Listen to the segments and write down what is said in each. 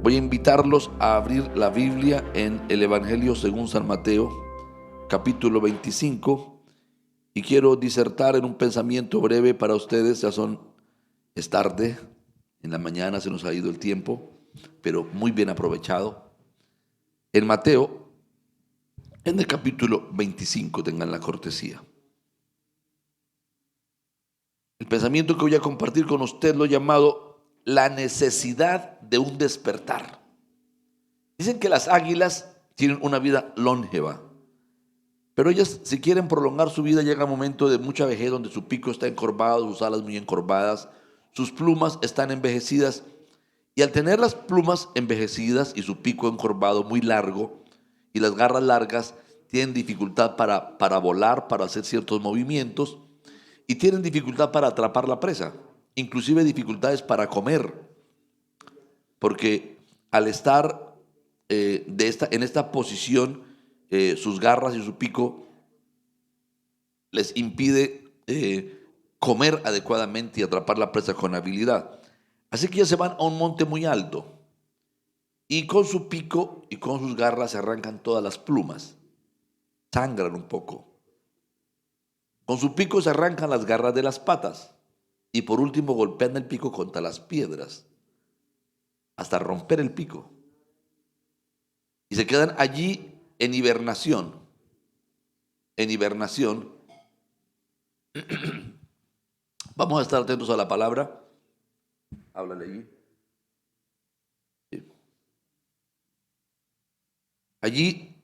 Voy a invitarlos a abrir la Biblia en el Evangelio según San Mateo, capítulo 25, y quiero disertar en un pensamiento breve para ustedes. Es tarde, en la mañana se nos ha ido el tiempo, pero muy bien aprovechado. En Mateo, en el capítulo 25, tengan la cortesía. El pensamiento que voy a compartir con usted lo he llamado la necesidad de un despertar. Dicen que las águilas tienen una vida longeva, pero ellas, si quieren prolongar su vida, llega un momento de mucha vejez donde su pico está encorvado, sus alas muy encorvadas, sus plumas están envejecidas, y al tener las plumas envejecidas y su pico encorvado muy largo y las garras largas, tienen dificultad para volar, para hacer ciertos movimientos, y tienen dificultad para atrapar la presa, inclusive dificultades para comer, porque al estar en esta posición, sus garras y su pico les impide comer adecuadamente y atrapar la presa con habilidad. Así que ya se van a un monte muy alto y con su pico y con sus garras se arrancan todas las plumas, sangran un poco. Con su pico se arrancan las garras de las patas y por último golpean el pico contra las piedras hasta romper el pico. Y se quedan allí en hibernación. En hibernación. Vamos a estar atentos a la palabra. Háblale allí. Sí. Allí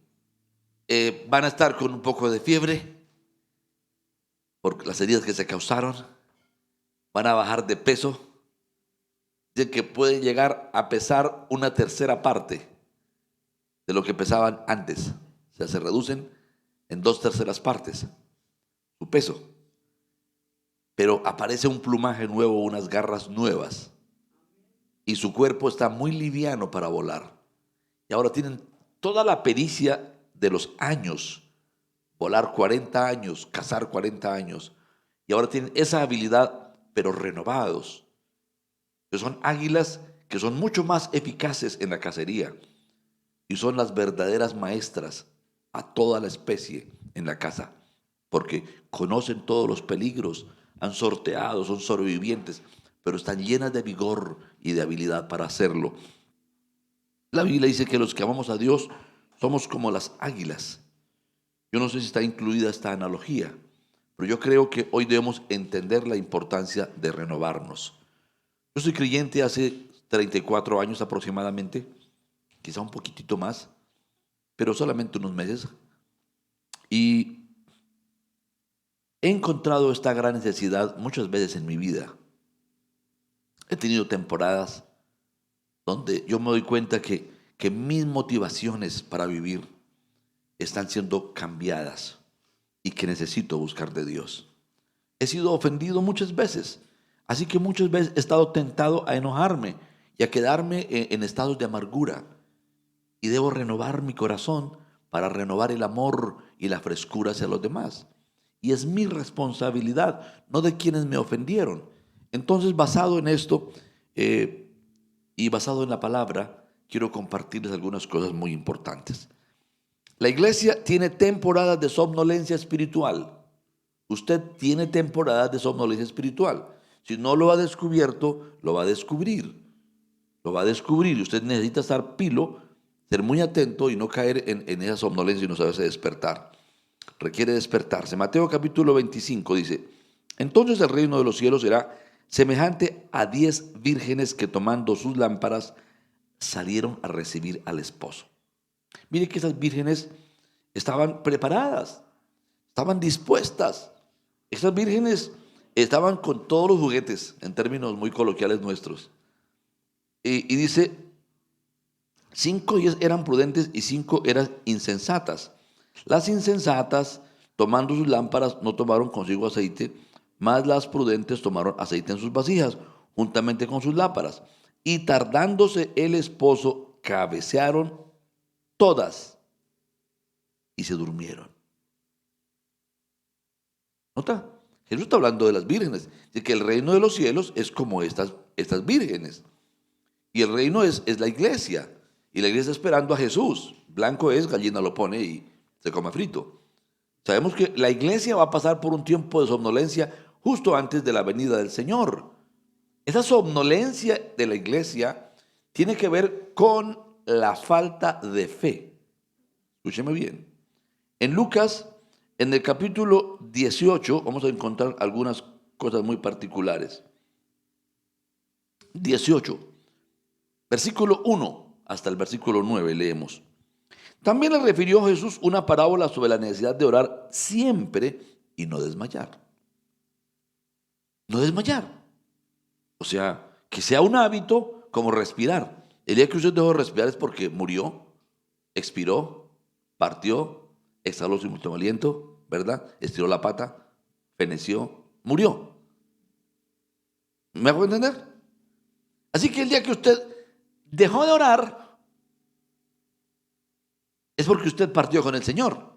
van a estar con un poco de fiebre por las heridas que se causaron. Van a bajar de peso. Dicen que pueden llegar a pesar una tercera parte de lo que pesaban antes. O sea, se reducen en 2/3 partes su peso. Pero aparece un plumaje nuevo, unas garras nuevas, y su cuerpo está muy liviano para volar. Y ahora tienen toda la pericia de los años, volar 40 años, cazar 40 años, y ahora tienen esa habilidad, pero renovados, que son águilas que son mucho más eficaces en la cacería y son las verdaderas maestras a toda la especie en la caza, porque conocen todos los peligros, han sorteado, son sobrevivientes, pero están llenas de vigor y de habilidad para hacerlo. La Biblia dice que los que amamos a Dios somos como las águilas. Yo no sé si está incluida esta analogía, pero yo creo que hoy debemos entender la importancia de renovarnos. Yo soy creyente hace 34 años aproximadamente, quizá un poquitito más, pero solamente unos meses. Y he encontrado esta gran necesidad muchas veces en mi vida. He tenido temporadas donde yo me doy cuenta que mis motivaciones para vivir están siendo cambiadas y que necesito buscar de Dios. He sido ofendido muchas veces, así que muchas veces he estado tentado a enojarme y a quedarme en estados de amargura. Y debo renovar mi corazón para renovar el amor y la frescura hacia los demás. Y es mi responsabilidad, no de quienes me ofendieron. Entonces, basado en esto y basado en la palabra, quiero compartirles algunas cosas muy importantes. La iglesia tiene temporadas de somnolencia espiritual. Usted tiene temporadas de somnolencia espiritual. Si no lo ha descubierto, lo va a descubrir. Lo va a descubrir y usted necesita estar pilo, ser muy atento y no caer en esa somnolencia y no saberse despertar. Requiere despertarse. Mateo capítulo 25 dice: entonces el reino de los cielos será semejante a 10 vírgenes que tomando sus lámparas salieron a recibir al esposo. Mire que esas vírgenes estaban preparadas, estaban dispuestas. Esas vírgenes estaban con todos los juguetes, en términos muy coloquiales nuestros. Y dice, 5 eran prudentes y 5 eran insensatas. Las insensatas, tomando sus lámparas, no tomaron consigo aceite, mas las prudentes tomaron aceite en sus vasijas, juntamente con sus lámparas. Y tardándose el esposo, cabecearon todas y se durmieron. ¿Nota? Jesús está hablando de las vírgenes, de que el reino de los cielos es como estas vírgenes. Y el reino es la iglesia. Y la iglesia esperando a Jesús. Blanco es, gallina lo pone y se come frito. Sabemos que la iglesia va a pasar por un tiempo de somnolencia justo antes de la venida del Señor. Esa somnolencia de la iglesia tiene que ver con la falta de fe. Escúcheme bien. En Lucas, en el capítulo 18, vamos a encontrar algunas cosas muy particulares. 18, versículo 1 hasta el versículo 9 leemos. También le refirió Jesús una parábola sobre la necesidad de orar siempre y no desmayar. No desmayar. O sea, que sea un hábito como respirar. El día que usted dejó de respirar es porque murió, expiró, partió, exhaló su último aliento, ¿verdad? Estiró la pata, feneció, murió. ¿Me hago entender? Así que el día que usted dejó de orar es porque usted partió con el Señor.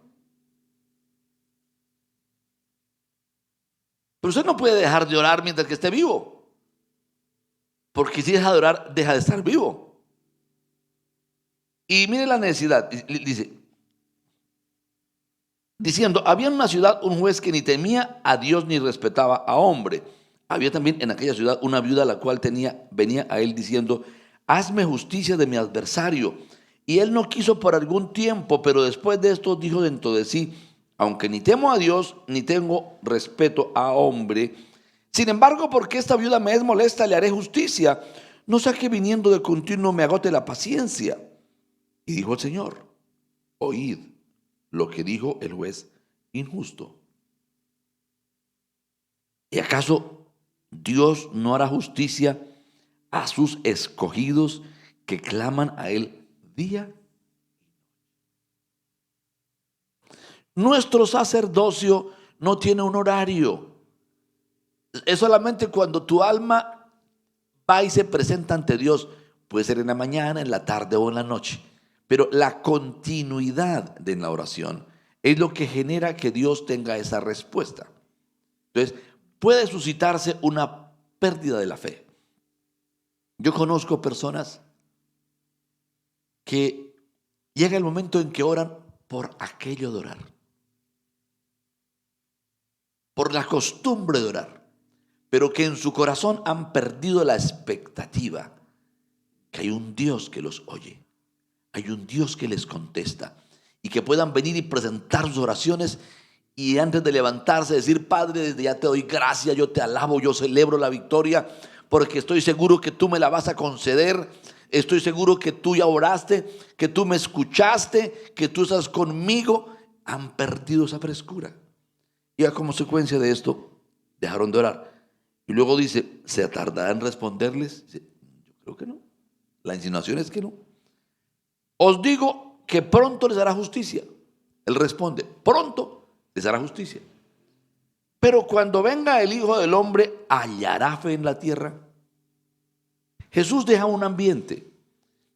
Pero usted no puede dejar de orar mientras que esté vivo. Porque si deja de orar, deja de estar vivo. Y mire la necesidad. Dice, diciendo, había en una ciudad un juez que ni temía a Dios ni respetaba a hombre. Había también en aquella ciudad una viuda la cual venía a él diciendo, hazme justicia de mi adversario. Y él no quiso por algún tiempo, pero después de esto dijo dentro de sí, aunque ni temo a Dios, ni tengo respeto a hombre, sin embargo, porque esta viuda me es molesta, le haré justicia, no sea que viniendo de continuo me agote la paciencia. Y dijo el Señor, oíd lo que dijo el juez injusto. ¿Y acaso Dios no hará justicia a sus escogidos que claman a él día? Nuestro sacerdocio no tiene un horario. Es solamente cuando tu alma va y se presenta ante Dios. Puede ser en la mañana, en la tarde o en la noche. Pero la continuidad de la oración es lo que genera que Dios tenga esa respuesta. Entonces, puede suscitarse una pérdida de la fe. Yo conozco personas que llega el momento en que oran por aquello de orar, por la costumbre de orar, pero que en su corazón han perdido la expectativa que hay un Dios que los oye, hay un Dios que les contesta y que puedan venir y presentar sus oraciones y antes de levantarse decir, Padre, desde ya te doy gracias, yo te alabo, yo celebro la victoria porque estoy seguro que tú me la vas a conceder. Estoy seguro que tú ya oraste, que tú me escuchaste, que tú estás conmigo. Han perdido esa frescura. Y a consecuencia de esto, dejaron de orar. Y luego dice, ¿se tardará en responderles? Dice, yo creo que no. La insinuación es que no. Os digo que pronto les hará justicia. Él responde, pronto les hará justicia. Pero cuando venga el Hijo del Hombre, ¿hallará fe en la tierra? Jesús deja un ambiente.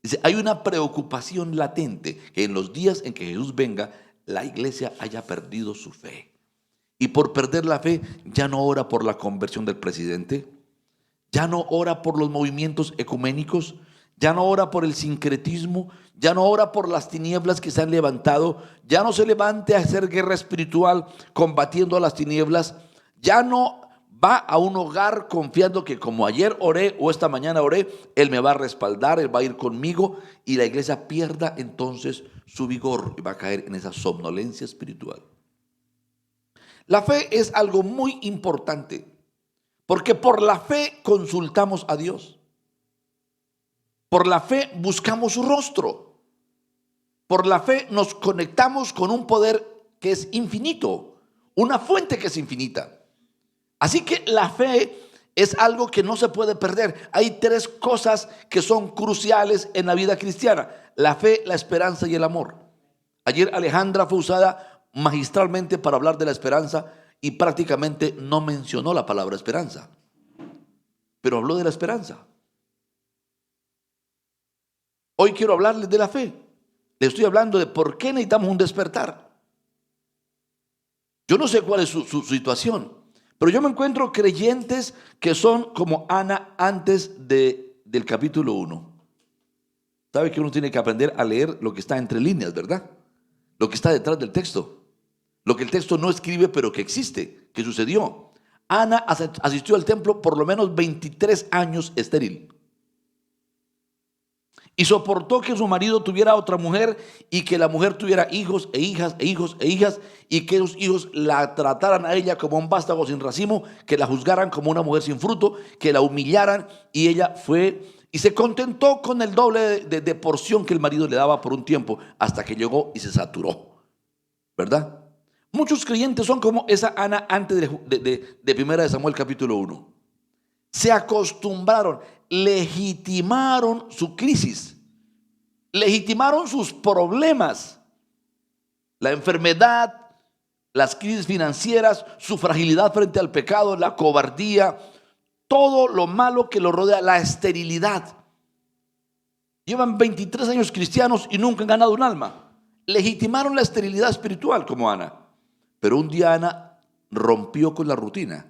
Dice, hay una preocupación latente que en los días en que Jesús venga, la iglesia haya perdido su fe. Y por perder la fe, ya no ora por la conversión del presidente, ya no ora por los movimientos ecuménicos, ya no ora por el sincretismo, ya no ora por las tinieblas que se han levantado, ya no se levante a hacer guerra espiritual combatiendo a las tinieblas, ya no va a un hogar confiando que como ayer oré o esta mañana oré, Él me va a respaldar, Él va a ir conmigo, y la iglesia pierda entonces su vigor y va a caer en esa somnolencia espiritual. La fe es algo muy importante porque por la fe consultamos a Dios. Por la fe buscamos su rostro. Por la fe nos conectamos con un poder que es infinito, una fuente que es infinita. Así que la fe es algo que no se puede perder. Hay tres cosas que son cruciales en la vida cristiana: la fe, la esperanza y el amor. Ayer Alejandra fue usada magistralmente para hablar de la esperanza y prácticamente no mencionó la palabra esperanza, pero habló de la esperanza. Hoy quiero hablarles de la fe. Le estoy hablando de por qué necesitamos un despertar. Yo no sé cuál es su situación, pero yo me encuentro creyentes que son como Ana antes del capítulo 1. Sabe que uno tiene que aprender a leer lo que está entre líneas, ¿verdad? Lo que está detrás del texto. Lo que el texto no escribe, pero que existe, que sucedió. Ana asistió al templo por lo menos 23 años estéril. Y soportó que su marido tuviera otra mujer y que la mujer tuviera hijos e hijas e hijos e hijas y que esos hijos la trataran a ella como un vástago sin racimo, que la juzgaran como una mujer sin fruto, que la humillaran, y ella fue y se contentó con el doble de porción que el marido le daba por un tiempo hasta que llegó y se saturó, ¿verdad? Muchos creyentes son como esa Ana antes de Primera de Samuel capítulo 1. Se acostumbraron, legitimaron su crisis, legitimaron sus problemas, la enfermedad, las crisis financieras, su fragilidad frente al pecado, la cobardía, todo lo malo que lo rodea, la esterilidad. Llevan 23 años cristianos y nunca han ganado un alma. Legitimaron la esterilidad espiritual como Ana. Pero un día Ana rompió con la rutina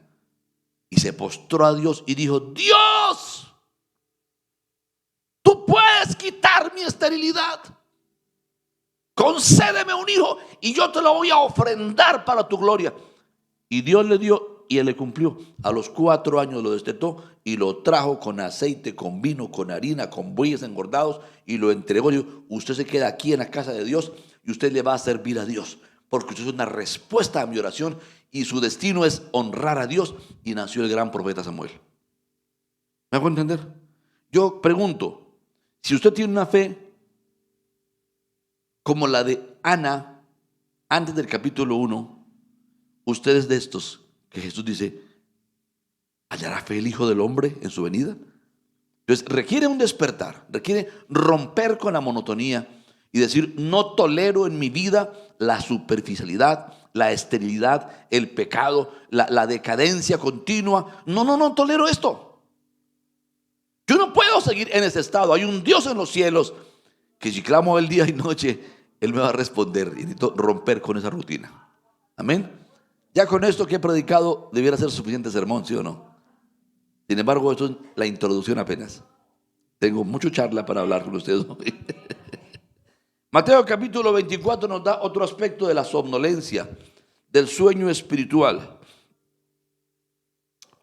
y se postró a Dios y dijo: Dios, tú puedes quitar mi esterilidad. Concédeme un hijo y yo te lo voy a ofrendar para tu gloria. Y Dios le dio y él le cumplió. A los 4 años lo destetó y lo trajo con aceite, con vino, con harina, con bueyes engordados y lo entregó. Dijo: usted se queda aquí en la casa de Dios y usted le va a servir a Dios, porque usted es una respuesta a mi oración y su destino es honrar a Dios. Y nació el gran profeta Samuel. ¿Me hago entender? Yo pregunto, si usted tiene una fe como la de Ana antes del capítulo 1, usted es de estos que Jesús dice: ¿hallará fe el Hijo del Hombre en su venida? Entonces requiere un despertar, requiere romper con la monotonía y decir: no tolero en mi vida la superficialidad, la esterilidad, el pecado, la decadencia continua. No tolero esto. Yo no puedo seguir en ese estado. Hay un Dios en los cielos que si clamo el día y noche, Él me va a responder. Y necesito romper con esa rutina. Amén. Ya con esto que he predicado debiera ser suficiente sermón, ¿sí o no? Sin embargo, esto es la introducción apenas. Tengo mucha charla para hablar con ustedes hoy. Mateo capítulo 24 nos da otro aspecto de la somnolencia, del sueño espiritual.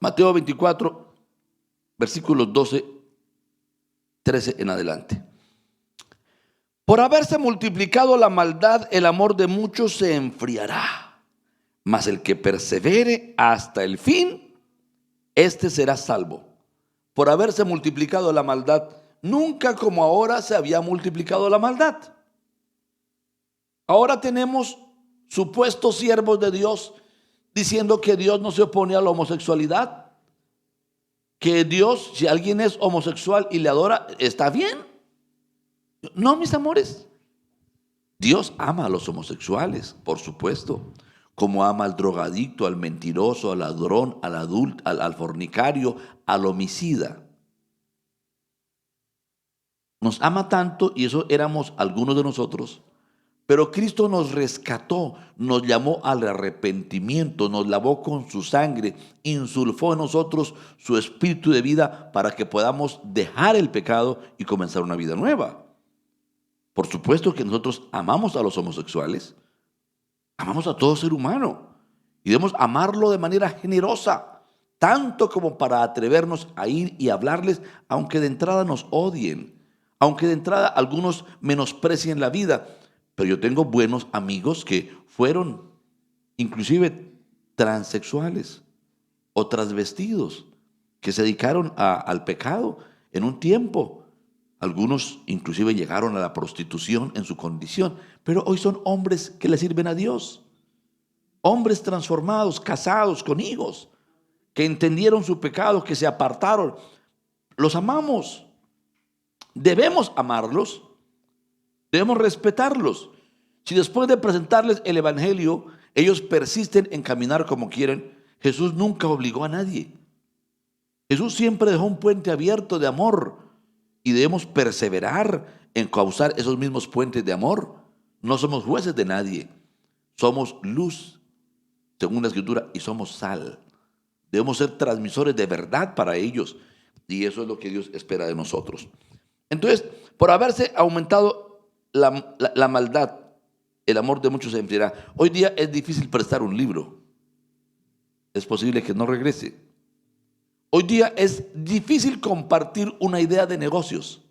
Mateo 24, versículos 12, 13 en adelante. Por haberse multiplicado la maldad, el amor de muchos se enfriará. Mas el que persevere hasta el fin, este será salvo. Por haberse multiplicado la maldad, nunca como ahora se había multiplicado la maldad. Ahora tenemos supuestos siervos de Dios diciendo que Dios no se opone a la homosexualidad, que Dios, si alguien es homosexual y le adora, está bien. No, mis amores, Dios ama a los homosexuales, por supuesto, como ama al drogadicto, al mentiroso, al ladrón, al adulto, al fornicario, al homicida. Nos ama tanto, y eso éramos algunos de nosotros. Pero Cristo nos rescató, nos llamó al arrepentimiento, nos lavó con su sangre, insulfó en nosotros su espíritu de vida para que podamos dejar el pecado y comenzar una vida nueva. Por supuesto que nosotros amamos a los homosexuales, amamos a todo ser humano y debemos amarlo de manera generosa, tanto como para atrevernos a ir y hablarles, aunque de entrada nos odien, aunque de entrada algunos menosprecien la vida. Pero yo tengo buenos amigos que fueron inclusive transexuales o transvestidos, que se dedicaron al pecado en un tiempo. Algunos inclusive llegaron a la prostitución en su condición, pero hoy son hombres que le sirven a Dios. Hombres transformados, casados, con hijos, que entendieron su pecado, que se apartaron. Los amamos. Debemos amarlos. Debemos respetarlos. Si después de presentarles el evangelio, ellos persisten en caminar como quieren, Jesús nunca obligó a nadie. Jesús siempre dejó un puente abierto de amor y debemos perseverar en causar esos mismos puentes de amor. No somos jueces de nadie. Somos luz, según la Escritura, y somos sal. Debemos ser transmisores de verdad para ellos, y eso es lo que Dios espera de nosotros. Entonces, por haberse aumentado la maldad, el amor de muchos se enfriará. Hoy día es difícil prestar un libro. Es posible que no regrese. Hoy día es difícil compartir una idea de negocios.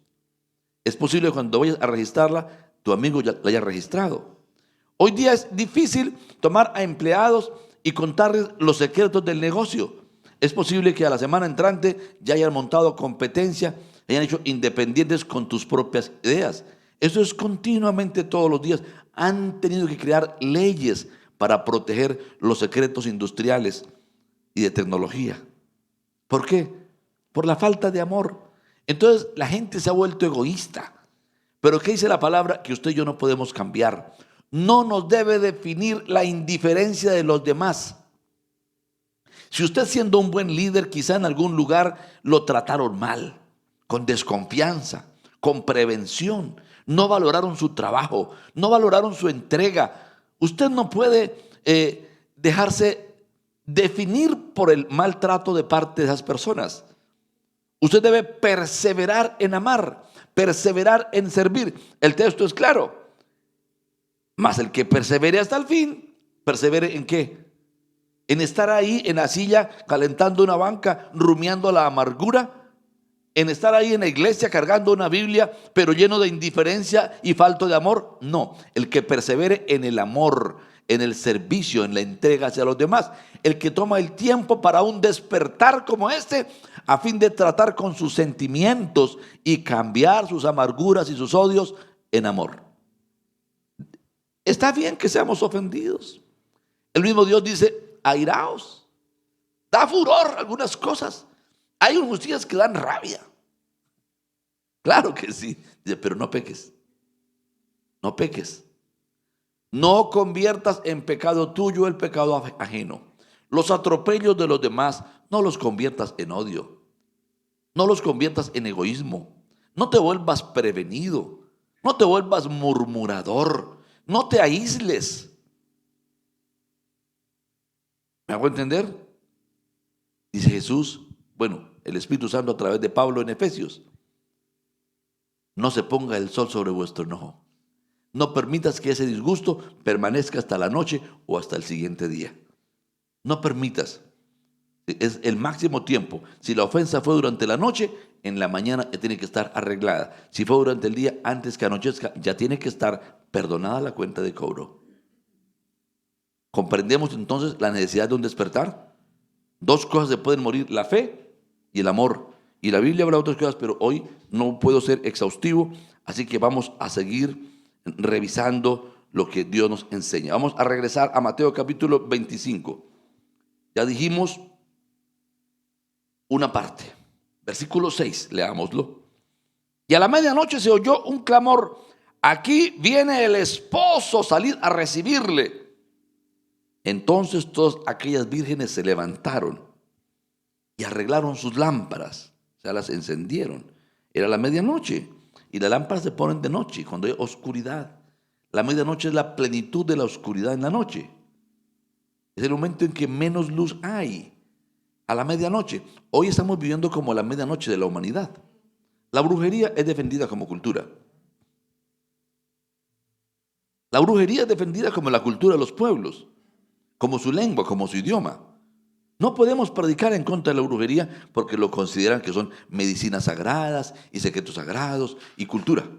Es posible que cuando vayas a registrarla, tu amigo ya la haya registrado. Hoy día es difícil tomar a empleados y contarles los secretos del negocio. Es posible que a la semana entrante ya hayan montado competencia, hayan hecho independientes con tus propias ideas. Eso es continuamente todos los días. Han tenido que crear leyes para proteger los secretos industriales y de tecnología. ¿Por qué? Por la falta de amor. Entonces la gente se ha vuelto egoísta. Pero ¿qué dice la palabra? Que usted y yo no podemos cambiar. No nos debe definir la indiferencia de los demás. Si usted, siendo un buen líder, quizá en algún lugar lo trataron mal, con desconfianza, con prevención, no valoraron su trabajo, no valoraron su entrega. Usted no puede dejarse definir por el maltrato de parte de esas personas. Usted debe perseverar en amar, perseverar en servir. El texto es claro. Mas el que persevere hasta el fin, ¿persevere en qué? En estar ahí en la silla calentando una banca, rumiando la amargura, en estar ahí en la iglesia cargando una Biblia, pero lleno de indiferencia y falto de amor. No, el que persevere en el amor, en el servicio, en la entrega hacia los demás, el que toma el tiempo para un despertar como este, a fin de tratar con sus sentimientos y cambiar sus amarguras y sus odios en amor. Está bien que seamos ofendidos. El mismo Dios dice: airaos, da furor algunas cosas. Hay unos días que dan rabia. Claro que sí. Dice: pero no peques. No peques. No conviertas en pecado tuyo el pecado ajeno. Los atropellos de los demás no los conviertas en odio. No los conviertas en egoísmo. No te vuelvas prevenido. No te vuelvas murmurador. No te aísles. ¿Me hago entender? Dice Jesús, bueno, el Espíritu Santo a través de Pablo en Efesios: no se ponga el sol sobre vuestro enojo. No permitas que ese disgusto permanezca hasta la noche o hasta el siguiente día. No permitas. Es el máximo tiempo. Si la ofensa fue durante la noche, en la mañana ya tiene que estar arreglada. Si fue durante el día, antes que anochezca, ya tiene que estar perdonada la cuenta de cobro. ¿Comprendemos entonces la necesidad de un despertar? Dos cosas se pueden morir: la fe y el amor. Y la Biblia habla de otras cosas, pero hoy no puedo ser exhaustivo, así que vamos a seguir revisando lo que Dios nos enseña. Vamos a regresar a Mateo capítulo 25. Ya dijimos una parte. Versículo 6, leámoslo. Y a la medianoche se oyó un clamor: aquí viene el esposo, salid a recibirle. Entonces todas aquellas vírgenes se levantaron y arreglaron sus lámparas, o sea, las encendieron. Era la medianoche y las lámparas se ponen de noche, cuando hay oscuridad. La medianoche es la plenitud de la oscuridad en la noche. Es el momento en que menos luz hay, a la medianoche. Hoy estamos viviendo como la medianoche de la humanidad. La brujería es defendida como cultura. La brujería es defendida como la cultura de los pueblos, como su lengua, como su idioma. No podemos predicar en contra de la brujería porque lo consideran que son medicinas sagradas y secretos sagrados y cultura.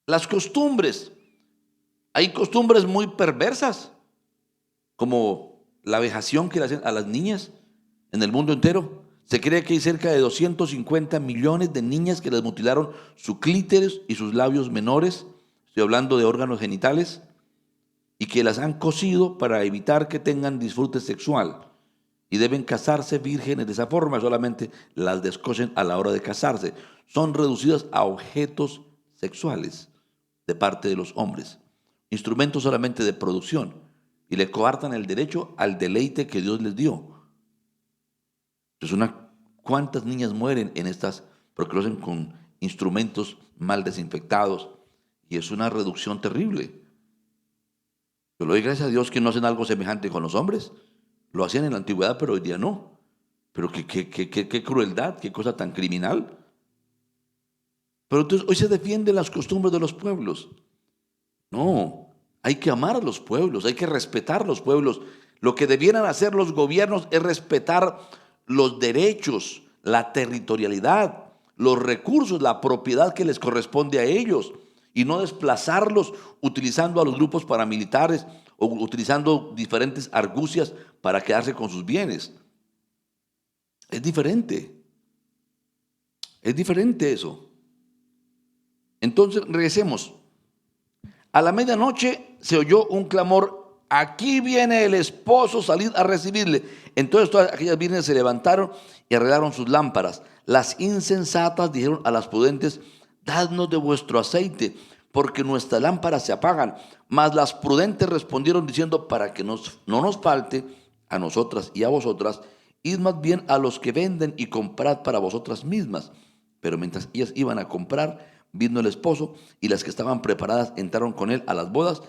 Las costumbres. Hay costumbres muy perversas, como la vejación que le hacen a las niñas en el mundo entero. Se cree que hay cerca de 250 millones de niñas que les mutilaron su clítoris y sus labios menores. Estoy hablando de órganos genitales. Y que las han cosido para evitar que tengan disfrute sexual. Y deben casarse vírgenes de esa forma, solamente las descosen a la hora de casarse. Son reducidas a objetos sexuales de parte de los hombres, instrumentos solamente de producción, y le coartan el derecho al deleite que Dios les dio. Entonces, ¿cuántas niñas mueren en estas? Porque lo hacen con instrumentos mal desinfectados, y es una reducción terrible. Yo le doy gracias a Dios que no hacen algo semejante con los hombres. Lo hacían en la antigüedad, pero hoy día no. Pero qué crueldad, qué cosa tan criminal. Pero entonces hoy se defienden las costumbres de los pueblos. No, hay que amar a los pueblos, hay que respetar los pueblos. Lo que debieran hacer los gobiernos es respetar los derechos, la territorialidad, los recursos, la propiedad que les corresponde a ellos y no desplazarlos utilizando a los grupos paramilitares o utilizando diferentes argucias para quedarse con sus bienes. Es diferente eso. Entonces, regresemos. A la medianoche se oyó un clamor: aquí viene el esposo, salid a recibirle. Entonces todas aquellas vírgenes se levantaron y arreglaron sus lámparas. Las insensatas dijeron a las prudentes: dadnos de vuestro aceite, porque nuestras lámparas se apagan. Mas las prudentes respondieron diciendo: para que no nos falte a nosotras y a vosotras, id más bien a los que venden y comprad para vosotras mismas. Pero mientras ellas iban a comprar, vino el esposo, y las que estaban preparadas entraron con él a las bodas,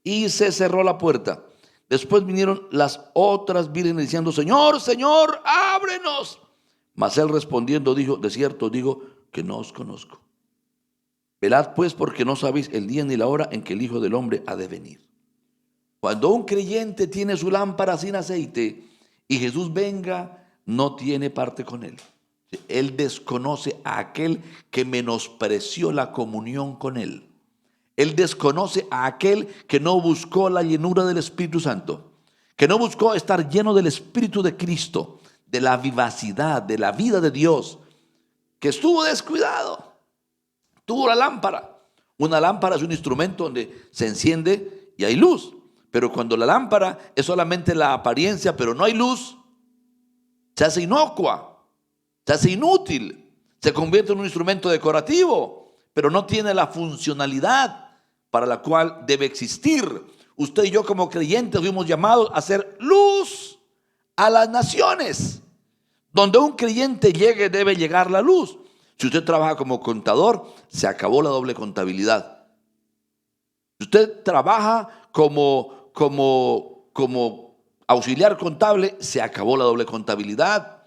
y se cerró la puerta. Después vinieron las otras vírgenes diciendo: Señor, Señor, ábrenos. Mas él respondiendo dijo: de cierto digo que no os conozco. Velad pues, porque no sabéis el día ni la hora en que el Hijo del Hombre ha de venir. Cuando un creyente tiene su lámpara sin aceite y Jesús venga, no tiene parte con él. Él desconoce a aquel que menospreció la comunión con él. Él desconoce a aquel que no buscó la llenura del Espíritu Santo, que no buscó estar lleno del Espíritu de Cristo, de la vivacidad, de la vida de Dios, que estuvo descuidado. Tuvo la lámpara. Una lámpara es un instrumento donde se enciende y hay luz. Pero cuando la lámpara es solamente la apariencia, pero no hay luz, se hace inocua. Se hace inútil, se convierte en un instrumento decorativo, pero no tiene la funcionalidad para la cual debe existir. Usted y yo como creyentes fuimos llamados a ser luz a las naciones. Donde un creyente llegue debe llegar la luz. Si usted trabaja como contador, se acabó la doble contabilidad. Si usted trabaja como auxiliar contable, se acabó la doble contabilidad.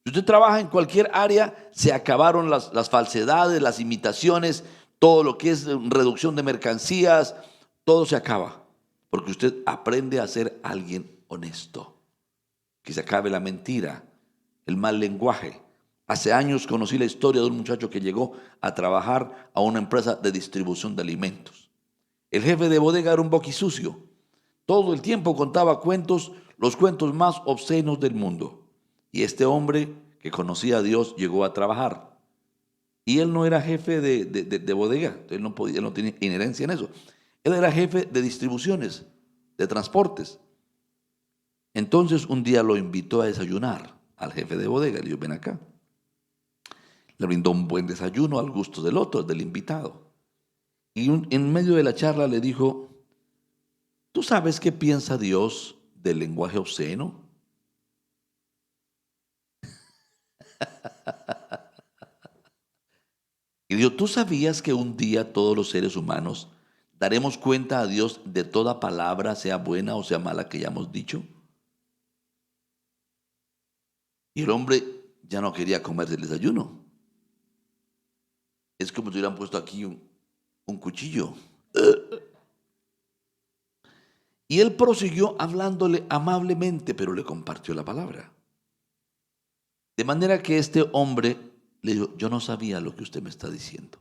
Si usted trabaja en cualquier área, se acabaron las falsedades, las imitaciones, todo lo que es reducción de mercancías, todo se acaba. Porque usted aprende a ser alguien honesto. Que se acabe la mentira, el mal lenguaje. Hace años conocí la historia de un muchacho que llegó a trabajar a una empresa de distribución de alimentos. El jefe de bodega era un boquisucio. Todo el tiempo contaba cuentos, los cuentos más obscenos del mundo. Y este hombre que conocía a Dios llegó a trabajar. Y él no era jefe de bodega, él no tenía inherencia en eso. Él era jefe de distribuciones, de transportes. Entonces un día lo invitó a desayunar al jefe de bodega. Le dijo: ven acá. Le brindó un buen desayuno al gusto del otro, del invitado. Y en medio de la charla le dijo: ¿tú sabes qué piensa Dios del lenguaje obsceno? Y dijo: ¿tú sabías que un día todos los seres humanos daremos cuenta a Dios de toda palabra, sea buena o sea mala, que hayamos dicho? Y el hombre ya no quería comerse el desayuno. Es como si hubieran puesto aquí un cuchillo. Y él prosiguió hablándole amablemente, pero le compartió la palabra. De manera que este hombre le dijo: yo no sabía lo que usted me está diciendo.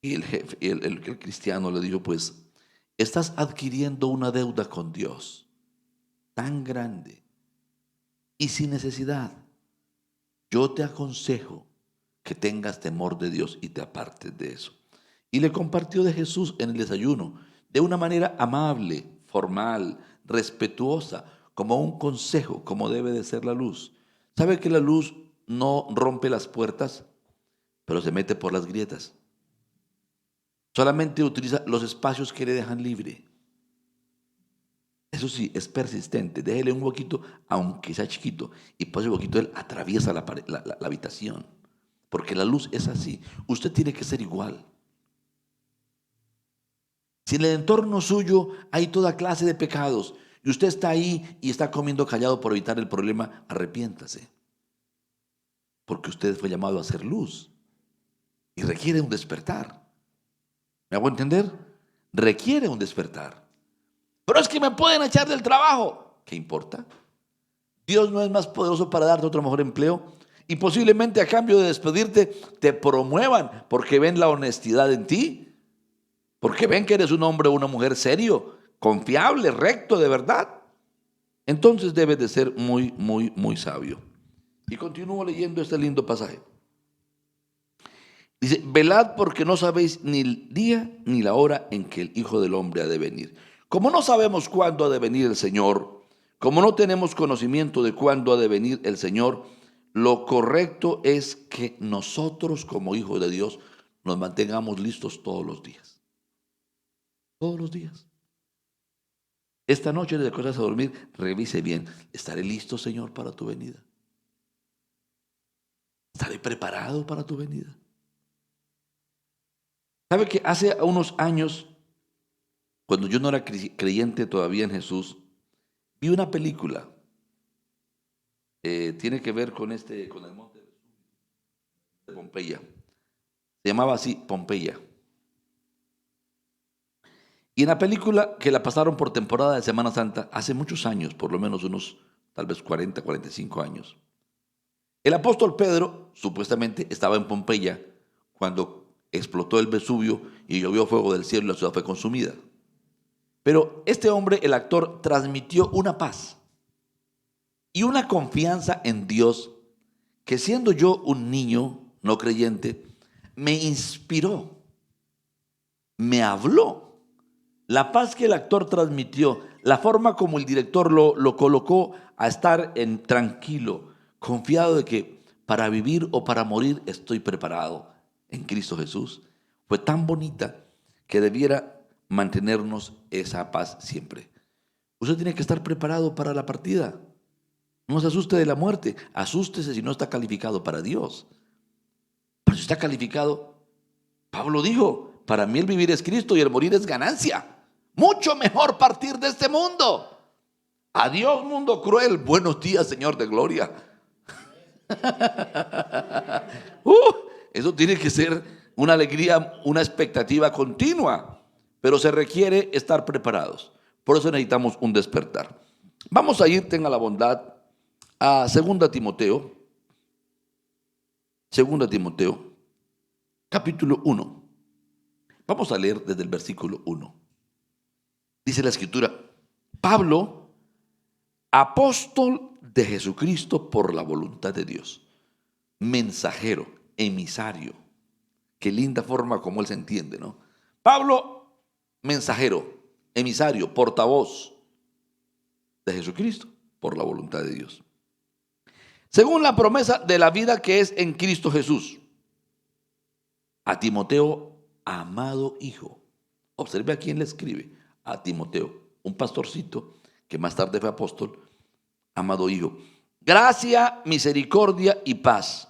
Y el jefe, el cristiano le dijo: pues estás adquiriendo una deuda con Dios tan grande y sin necesidad. Yo te aconsejo que tengas temor de Dios y te apartes de eso. Y le compartió de Jesús en el desayuno, de una manera amable, formal, respetuosa, como un consejo, como debe de ser la luz. ¿Sabe que la luz no rompe las puertas, pero se mete por las grietas? Solamente utiliza los espacios que le dejan libre. Eso sí, es persistente. Déjele un huequito, aunque sea chiquito, y por ese huequito él atraviesa la habitación. Porque la luz es así. Usted tiene que ser igual. Si en el entorno suyo hay toda clase de pecados y usted está ahí y está comiendo callado por evitar el problema, arrepiéntase. Porque usted fue llamado a hacer luz y requiere un despertar. ¿Me hago entender? Requiere un despertar. Pero es que me pueden echar del trabajo. ¿Qué importa? Dios no es más poderoso para darte otro mejor empleo y posiblemente a cambio de despedirte te promuevan porque ven la honestidad en ti, porque ven que eres un hombre o una mujer serio, confiable, recto, de verdad. Entonces debes de ser muy, muy, muy sabio. Y continúo leyendo este lindo pasaje. Dice, velad porque no sabéis ni el día ni la hora en que el Hijo del Hombre ha de venir. Como no sabemos cuándo ha de venir el Señor, como no tenemos conocimiento de cuándo ha de venir el Señor, lo correcto es que nosotros como hijos de Dios nos mantengamos listos todos los días. Todos los días. Esta noche, desde que vayas a dormir, revise bien. ¿Estaré listo, Señor, para tu venida? ¿Estaré preparado para tu venida? ¿Sabe que hace unos años, cuando yo no era creyente todavía en Jesús, vi una película? Tiene que ver con el monte de Pompeya. Se llamaba así, Pompeya. Y en la película, que la pasaron por temporada de Semana Santa, hace muchos años, por lo menos unos tal vez 40, 45 años, el apóstol Pedro supuestamente estaba en Pompeya cuando explotó el Vesubio y llovió fuego del cielo y la ciudad fue consumida. Pero este hombre, el actor, transmitió una paz y una confianza en Dios que, siendo yo un niño no creyente, me inspiró, me habló. La paz que el actor transmitió, la forma como el director lo colocó a estar tranquilo, confiado de que para vivir o para morir estoy preparado en Cristo Jesús, fue tan bonita que debiera mantenernos esa paz siempre. Usted tiene que estar preparado para la partida. No se asuste de la muerte, asústese si no está calificado para Dios. Pero si está calificado, Pablo dijo, para mí el vivir es Cristo y el morir es ganancia. Mucho mejor partir de este mundo. Adiós, mundo cruel. Buenos días, Señor de gloria. Eso tiene que ser una alegría, una expectativa continua, pero se requiere estar preparados. Por eso necesitamos un despertar. Vamos a ir, tenga la bondad, a 2 Timoteo, capítulo 1. Vamos a leer desde el versículo 1. Dice la Escritura, Pablo, apóstol de Jesucristo por la voluntad de Dios, mensajero, emisario. Qué linda forma como él se entiende, ¿no? Pablo, mensajero, emisario, portavoz de Jesucristo por la voluntad de Dios. Según la promesa de la vida que es en Cristo Jesús, a Timoteo, amado hijo. Observe a quién le escribe. A Timoteo, un pastorcito que más tarde fue apóstol, amado hijo. Gracia, misericordia y paz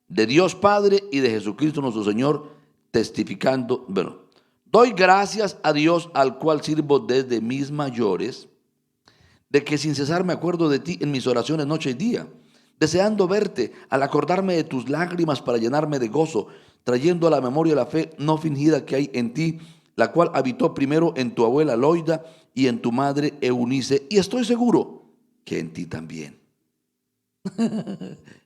de Dios Padre y de Jesucristo nuestro Señor, testificando, doy gracias a Dios al cual sirvo desde mis mayores, de que sin cesar me acuerdo de ti en mis oraciones noche y día, deseando verte al acordarme de tus lágrimas para llenarme de gozo, trayendo a la memoria la fe no fingida que hay en ti, la cual habitó primero en tu abuela Loida y en tu madre Eunice, y estoy seguro que en ti también.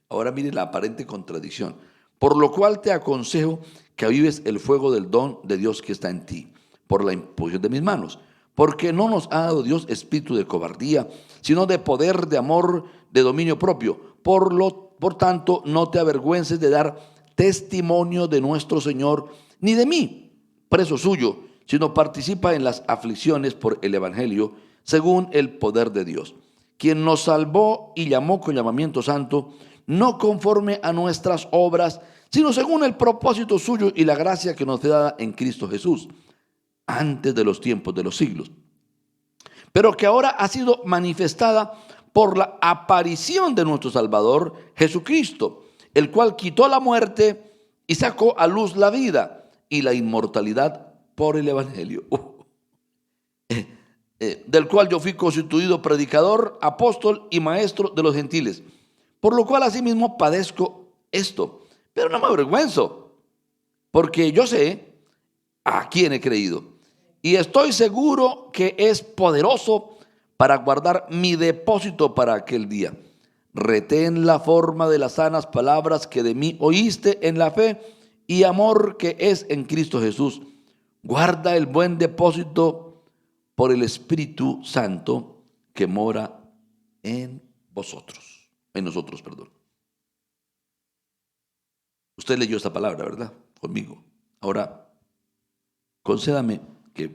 Ahora mire la aparente contradicción. Por lo cual te aconsejo que avives el fuego del don de Dios que está en ti, por la imposición de mis manos. Porque no nos ha dado Dios espíritu de cobardía, sino de poder, de amor, de dominio propio. Por tanto, no te avergüences de dar testimonio de nuestro Señor, ni de mí, preso suyo, sino participa en las aflicciones por el evangelio, según el poder de Dios, quien nos salvó y llamó con llamamiento santo, no conforme a nuestras obras, sino según el propósito suyo y la gracia que nos fue dada en Cristo Jesús, antes de los tiempos de los siglos, pero que ahora ha sido manifestada por la aparición de nuestro Salvador Jesucristo, el cual quitó la muerte y sacó a luz la vida y la inmortalidad por el evangelio. del cual yo fui constituido predicador, apóstol y maestro de los gentiles. Por lo cual asimismo padezco esto, pero no me avergüenzo, porque yo sé a quién he creído. Y estoy seguro que es poderoso para guardar mi depósito para aquel día. Retén la forma de las sanas palabras que de mí oíste en la fe y amor que es en Cristo Jesús. Guarda el buen depósito por el Espíritu Santo que mora en vosotros, en nosotros, perdón. Usted leyó esta palabra, ¿verdad? Conmigo. Ahora, concédame que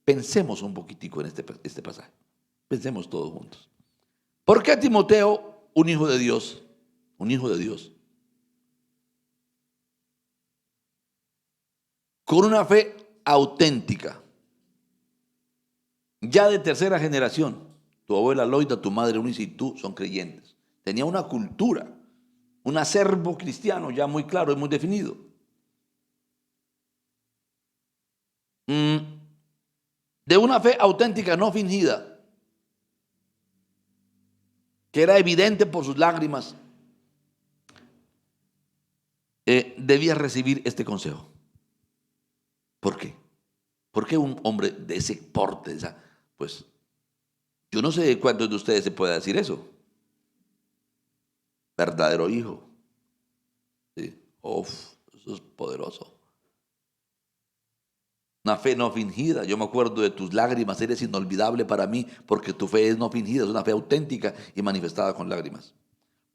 pensemos un poquitico en este pasaje. Pensemos todos juntos. ¿Por qué Timoteo, un hijo de Dios, con una fe auténtica, ya de tercera generación, tu abuela Loida, tu madre Eunice y tú son creyentes, tenía una cultura, un acervo cristiano ya muy claro y muy definido, de una fe auténtica no fingida, que era evidente por sus lágrimas, debía recibir este consejo? ¿Por qué? ¿Por qué un hombre de ese porte, pues yo no sé cuántos de ustedes se puede decir eso? Verdadero hijo. ¿Sí? Uf, eso es poderoso. Una fe no fingida. Yo me acuerdo de tus lágrimas, eres inolvidable para mí porque tu fe es no fingida, es una fe auténtica y manifestada con lágrimas.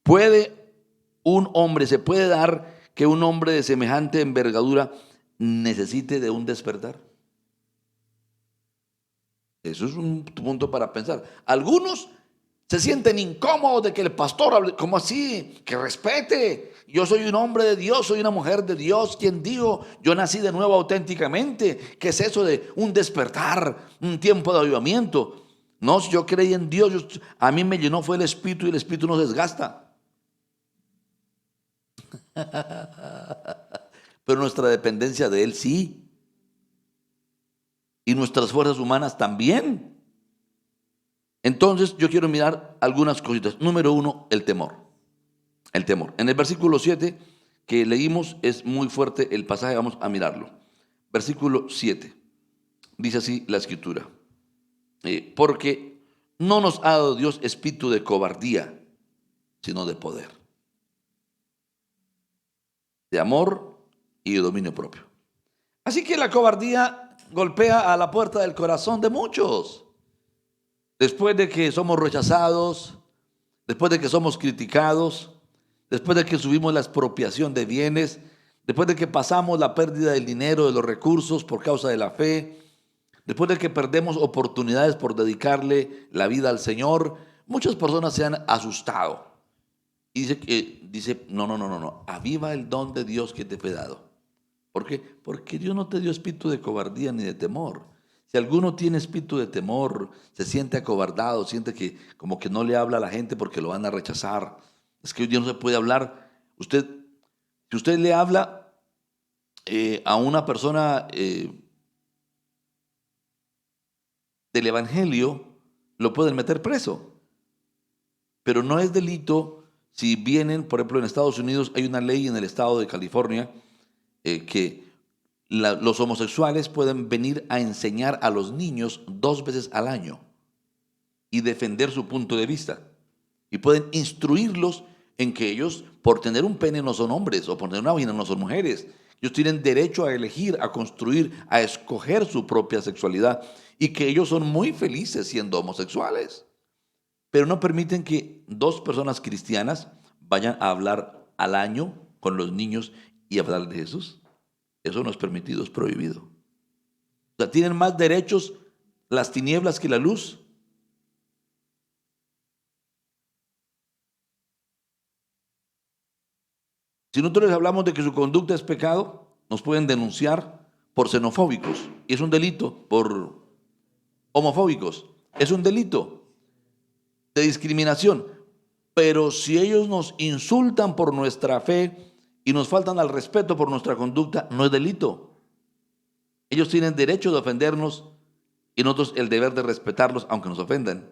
Se puede dar que un hombre de semejante envergadura necesite de un despertar? Eso es un punto para pensar. Algunos se sienten incómodos de que el pastor hable. ¿Cómo así? Que respete. Yo soy un hombre de Dios, soy una mujer de Dios. ¿Quién dijo? Yo nací de nuevo auténticamente. ¿Qué es eso de un despertar, un tiempo de avivamiento? No, si yo creí en Dios, a mí me llenó fue el Espíritu y el Espíritu no se desgasta. Pero nuestra dependencia de Él sí. Y nuestras fuerzas humanas también. Entonces yo quiero mirar algunas cositas. Número uno, el temor. El temor. En el versículo 7 que leímos es muy fuerte el pasaje, vamos a mirarlo. Versículo 7. Dice así la escritura. Porque no nos ha dado Dios espíritu de cobardía, sino de poder, de amor y de dominio propio. Así que la cobardía golpea a la puerta del corazón de muchos. Después de que somos rechazados, después de que somos criticados, después de que subimos la expropiación de bienes, después de que pasamos la pérdida del dinero, de los recursos por causa de la fe, después de que perdemos oportunidades por dedicarle la vida al Señor, muchas personas se han asustado. Y dice, no, aviva el don de Dios que te fue dado. ¿Por qué? Porque Dios no te dio espíritu de cobardía ni de temor. Si alguno tiene espíritu de temor, se siente acobardado, siente que como que no le habla a la gente porque lo van a rechazar. Es que hoy día no se puede hablar. Si usted le habla a una persona del evangelio, lo pueden meter preso. Pero no es delito si vienen, por ejemplo, en Estados Unidos hay una ley en el estado de California que los homosexuales pueden venir a enseñar a los niños 2 veces al año y defender su punto de vista. Y pueden instruirlos en que ellos, por tener un pene, no son hombres, o por tener una vagina, no son mujeres. Ellos tienen derecho a elegir, a construir, a escoger su propia sexualidad y que ellos son muy felices siendo homosexuales. Pero no permiten que 2 personas cristianas vayan a hablar al año con los niños y hablar de Jesús. Eso no es permitido, es prohibido. O sea, tienen más derechos las tinieblas que la luz. Si nosotros les hablamos de que su conducta es pecado, nos pueden denunciar por xenofóbicos. Y es un delito. Por homofóbicos. Es un delito de discriminación. Pero si ellos nos insultan por nuestra fe y nos faltan al respeto por nuestra conducta, no es delito. Ellos tienen derecho de ofendernos y nosotros el deber de respetarlos aunque nos ofendan.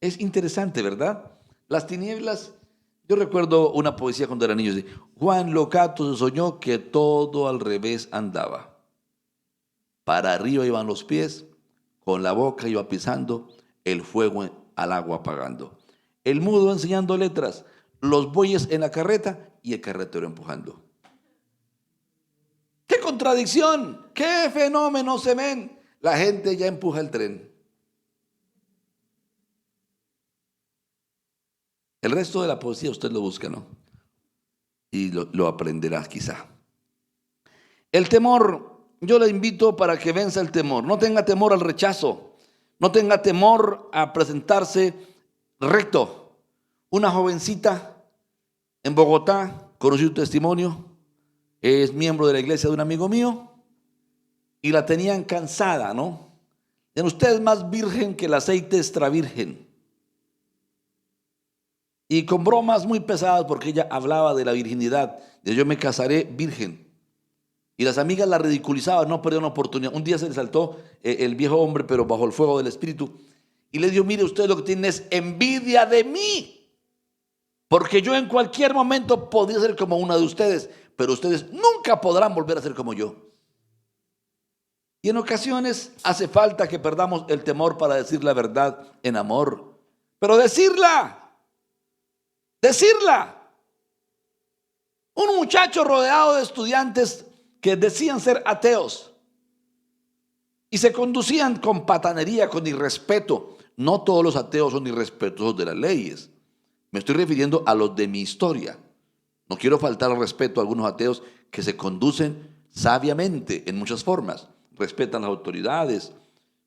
Es interesante, ¿verdad? Las tinieblas, yo recuerdo una poesía cuando era niño, dice, Juan Locato se soñó que todo al revés andaba. Para arriba iban los pies, con la boca iba pisando, el fuego al agua apagando. El mudo enseñando letras, los bueyes en la carreta y el carretero empujando. ¡Qué contradicción! ¡Qué fenómenos se ven! La gente ya empuja el tren. El resto de la poesía usted lo busca, ¿no? Y lo aprenderá quizá. El temor, yo le invito para que venza el temor. No tenga temor al rechazo. No tenga temor a presentarse recto. Una jovencita en Bogotá conocí un testimonio. Es miembro de la iglesia de un amigo mío. Y la tenían cansada, ¿no? En usted es más virgen que el aceite extra virgen. Y con bromas muy pesadas porque ella hablaba de la virginidad. De yo me casaré virgen. Y las amigas la ridiculizaban, no perdieron oportunidad. Un día se le saltó el viejo hombre, pero bajo el fuego del espíritu. Y le dijo, mire, usted lo que tiene es envidia de mí. Porque yo en cualquier momento podría ser como una de ustedes, pero ustedes nunca podrán volver a ser como yo. Y en ocasiones hace falta que perdamos el temor para decir la verdad en amor. Pero decirla. Un muchacho rodeado de estudiantes que decían ser ateos y se conducían con patanería, con irrespeto. No todos los ateos son irrespetuosos de las leyes. Me estoy refiriendo a los de mi historia. No quiero faltar al respeto a algunos ateos que se conducen sabiamente en muchas formas. Respetan las autoridades,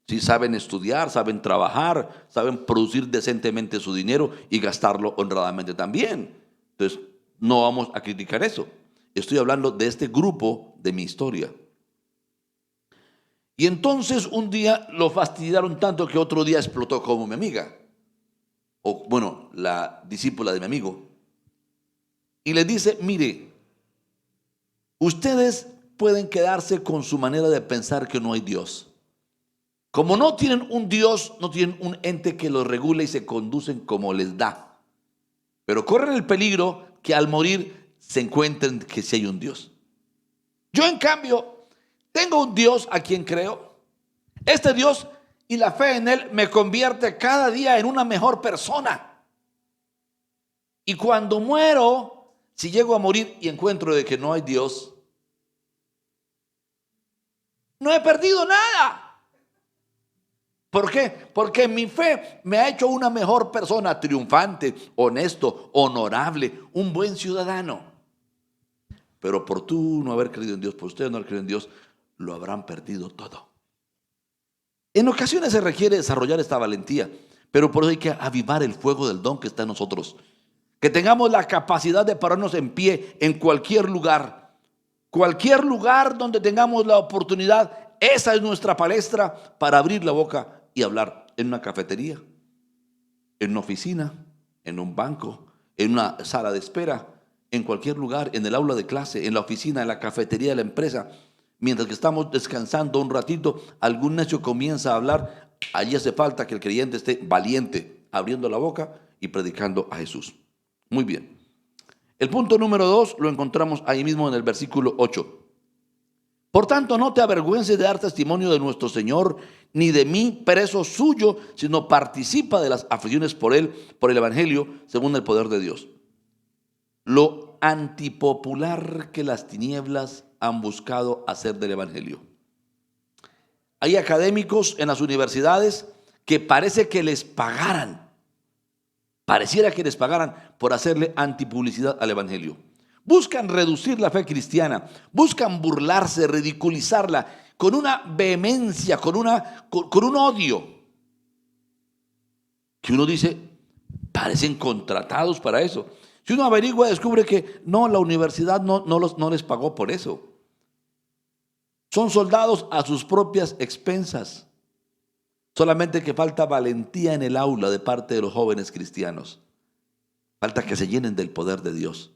sí, saben estudiar, saben trabajar, saben producir decentemente su dinero y gastarlo honradamente también. Entonces, no vamos a criticar eso. Estoy hablando de este grupo de mi historia. Y entonces un día lo fastidiaron tanto que otro día explotó como mi amiga. O bueno, la discípula de mi amigo. Y le dice, mire, ustedes pueden quedarse con su manera de pensar que no hay Dios. Como no tienen un Dios, no tienen un ente que los regule y se conducen como les da. Pero corren el peligro que al morir se encuentren que sí hay un Dios. Yo, en cambio, tengo un Dios a quien creo. Este Dios y la fe en Él me convierte cada día en una mejor persona. Y cuando muero, si llego a morir y encuentro de que no hay Dios, no he perdido nada. ¿Por qué? Porque mi fe me ha hecho una mejor persona, triunfante, honesto, honorable, un buen ciudadano. Pero por tú no haber creído en Dios, por ustedes no haber creído en Dios, lo habrán perdido todo. En ocasiones se requiere desarrollar esta valentía, pero por eso hay que avivar el fuego del don que está en nosotros. Que tengamos la capacidad de pararnos en pie en cualquier lugar donde tengamos la oportunidad. Esa es nuestra palestra para abrir la boca y hablar en una cafetería, en una oficina, en un banco, en una sala de espera, en cualquier lugar, en el aula de clase, en la oficina, en la cafetería de la empresa. Mientras que estamos descansando un ratito, algún necio comienza a hablar. Allí hace falta que el creyente esté valiente, abriendo la boca y predicando a Jesús. Muy bien. El punto número 2 lo encontramos ahí mismo en el versículo 8. Por tanto, no te avergüences de dar testimonio de nuestro Señor, ni de mí, preso suyo, sino participa de las aflicciones por Él, por el Evangelio, según el poder de Dios. Lo antipopular que las tinieblas han buscado hacer del Evangelio. Hay académicos en las universidades que parece que les pagaran, pareciera que les pagaran por hacerle antipublicidad al Evangelio. Buscan reducir la fe cristiana, buscan burlarse, ridiculizarla con una vehemencia, con un odio que uno dice, parecen contratados para eso. Si uno averigua, descubre que no, la universidad no les pagó por eso. Son soldados a sus propias expensas. Solamente que falta valentía en el aula de parte de los jóvenes cristianos. Falta que se llenen del poder de Dios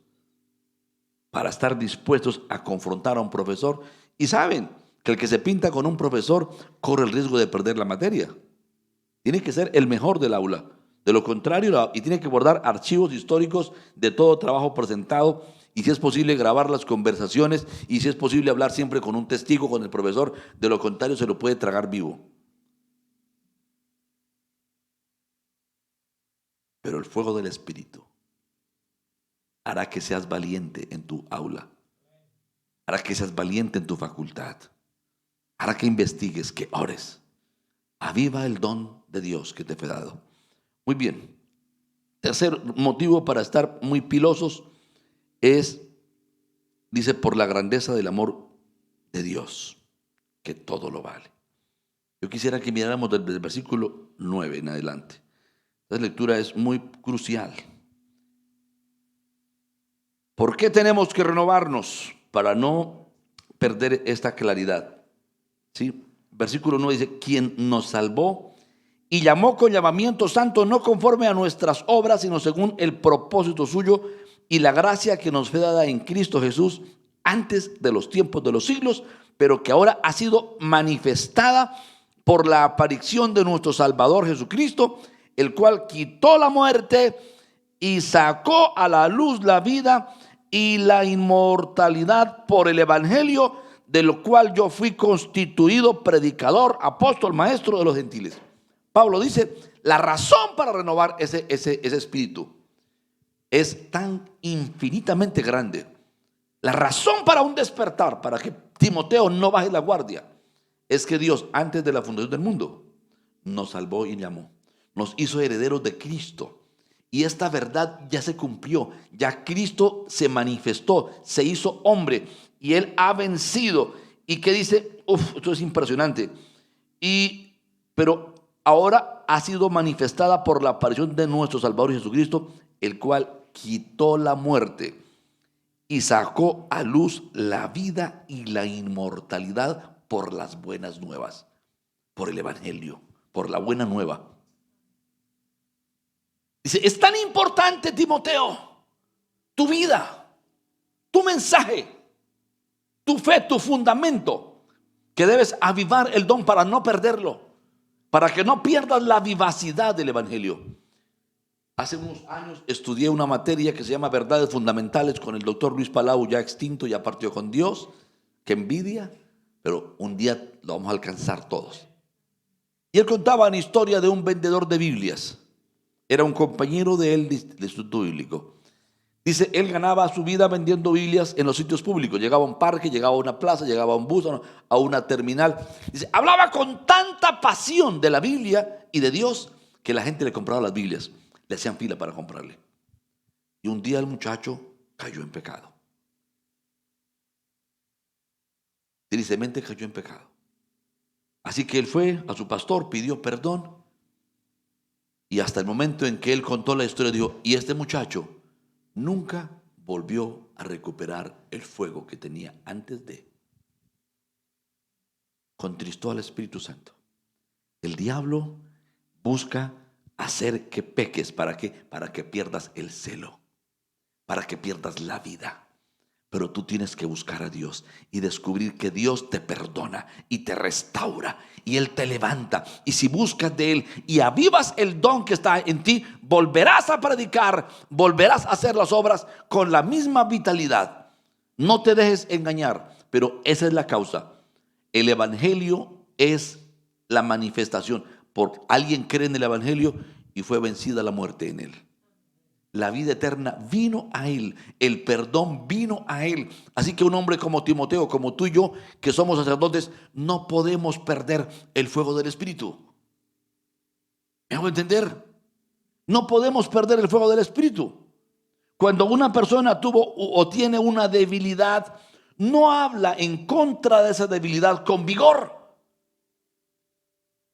para estar dispuestos a confrontar a un profesor. Y saben, que el que se pinta con un profesor corre el riesgo de perder la materia. Tiene que ser el mejor del aula. De lo contrario, y tiene que guardar archivos históricos de todo trabajo presentado, y si es posible grabar las conversaciones, y si es posible hablar siempre con un testigo, con el profesor. De lo contrario, se lo puede tragar vivo. Pero el fuego del Espíritu hará que seas valiente en tu aula, hará que seas valiente en tu facultad, hará que investigues, que ores. Aviva el don de Dios que te fue dado. Muy bien. Tercer motivo para estar muy pilosos es, dice, por la grandeza del amor de Dios, que todo lo vale. Yo quisiera que miráramos desde el versículo 9 en adelante. Esta lectura es muy crucial. ¿Por qué tenemos que renovarnos? Para no perder esta claridad. ¿Sí? Versículo 9 dice, quien nos salvó y llamó con llamamiento santo, no conforme a nuestras obras, sino según el propósito suyo y la gracia que nos fue dada en Cristo Jesús antes de los tiempos de los siglos, pero que ahora ha sido manifestada por la aparición de nuestro Salvador Jesucristo, el cual quitó la muerte y sacó a la luz la vida y la inmortalidad por el Evangelio, de lo cual yo fui constituido predicador, apóstol, maestro de los gentiles. Pablo dice, la razón para renovar ese espíritu es tan infinitamente grande. La razón para un despertar, para que Timoteo no baje la guardia, es que Dios, antes de la fundación del mundo, nos salvó y llamó. Nos hizo herederos de Cristo. Y esta verdad ya se cumplió. Ya Cristo se manifestó, se hizo hombre y Él ha vencido. ¿Y qué dice? Esto es impresionante. Pero ahora ha sido manifestada por la aparición de nuestro Salvador Jesucristo, el cual quitó la muerte y sacó a luz la vida y la inmortalidad por las buenas nuevas, por el Evangelio, por la buena nueva. Dice, es tan importante, Timoteo, tu vida, tu mensaje, tu fe, tu fundamento, que debes avivar el don para no perderlo, para que no pierdas la vivacidad del Evangelio. Hace unos años estudié una materia que se llama Verdades Fundamentales con el doctor Luis Palau, ya extinto, ya partió con Dios. Qué envidia, pero un día lo vamos a alcanzar todos. Y él contaba una historia de un vendedor de Biblias. Era un compañero de él del Instituto Bíblico. Dice, él ganaba su vida vendiendo Biblias en los sitios públicos. Llegaba a un parque, llegaba a una plaza, llegaba a un bus, a una terminal. Dice, hablaba con tanta pasión de la Biblia y de Dios que la gente le compraba las Biblias. Le hacían fila para comprarle. Y un día el muchacho cayó en pecado. Tristemente cayó en pecado. Así que él fue a su pastor, pidió perdón. Y hasta el momento en que él contó la historia, dijo, y este muchacho nunca volvió a recuperar el fuego que tenía antes de. Contristó al Espíritu Santo. El diablo busca hacer que peques. ¿Para qué? Para que pierdas el celo, para que pierdas la vida. Pero tú tienes que buscar a Dios y descubrir que Dios te perdona y te restaura y Él te levanta. Y si buscas de Él y avivas el don que está en ti, volverás a predicar, volverás a hacer las obras con la misma vitalidad. No te dejes engañar, pero esa es la causa. El Evangelio es la manifestación. Por alguien cree en el Evangelio y fue vencida la muerte en él. La vida eterna vino a él, el perdón vino a él. Así que un hombre como Timoteo, como tú y yo, que somos sacerdotes, no podemos perder el fuego del Espíritu. ¿Me hago entender? No podemos perder el fuego del Espíritu. Cuando una persona tuvo o tiene una debilidad, no habla en contra de esa debilidad con vigor,